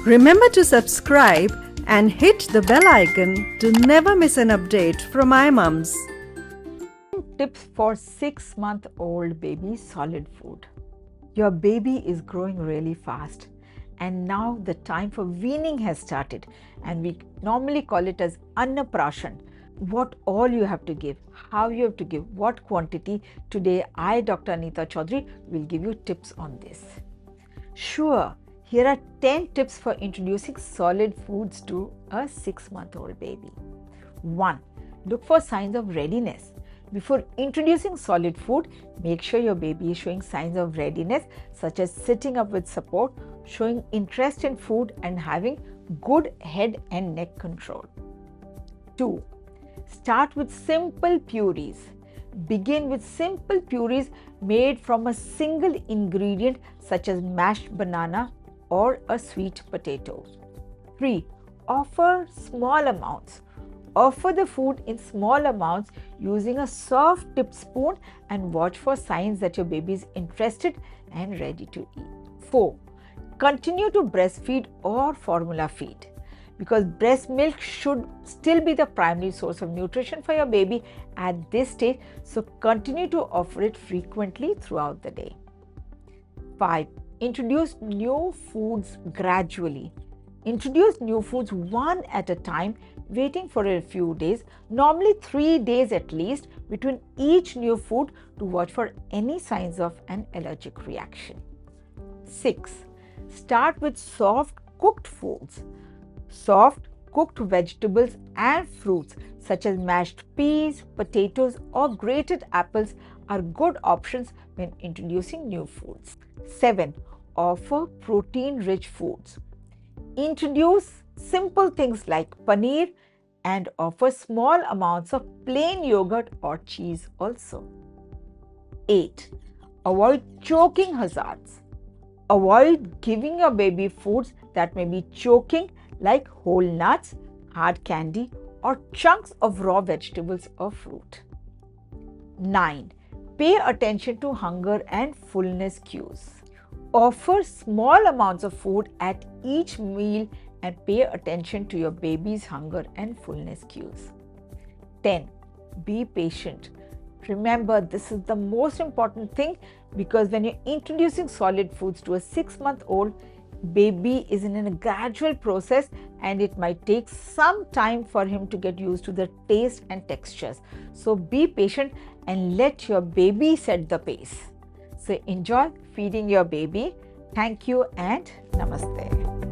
Remember to subscribe and hit the bell icon to never miss an update from iMumz. Tips for 6-month-old baby solid food. Your baby is growing really fast, and now the time for weaning has started, and we normally call it as annaprashan. What all you have to give, how you have to give, what quantity. Today I, Dr. Anita Chaudhary, will give you tips on this. Sure, here are 10 tips for introducing solid foods to a 6-month-old baby. 1. Look for signs of readiness. Before introducing solid food, make sure your baby is showing signs of readiness, such as sitting up with support, showing interest in food, and having good head and neck control. 2. Start with simple purees. Begin with simple purees made from a single ingredient, such as mashed banana or a sweet potato. 3. Offer small amounts. Offer the food in small amounts using a soft tipped spoon and watch for signs that your baby is interested and ready to eat. 4. Continue to breastfeed or formula feed, because breast milk should still be the primary source of nutrition for your baby at this stage, so continue to offer it frequently throughout the day. 5. Introduce new foods gradually. Introduce new foods one at a time, waiting for a few days, normally 3 days at least, between each new food to watch for any signs of an allergic reaction. 6. Start with soft cooked foods. Soft cooked vegetables and fruits such as mashed peas, potatoes, or grated apples are good options when introducing new foods. 7. Offer protein-rich foods. Introduce simple things like paneer and offer small amounts of plain yogurt or cheese also. 8. Avoid choking hazards. Avoid giving your baby foods that may be choking, like whole nuts, hard candy, or chunks of raw vegetables or fruit. 9. Pay attention to hunger and fullness cues. Offer small amounts of food at each meal and pay attention to your baby's hunger and fullness cues. 10. Be patient. Remember, this is the most important thing, because when you're introducing solid foods to a 6-month-old, baby is in a gradual process and it might take some time for him to get used to the taste and textures. So be patient and let your baby set the pace. So enjoy feeding your baby. Thank you and namaste.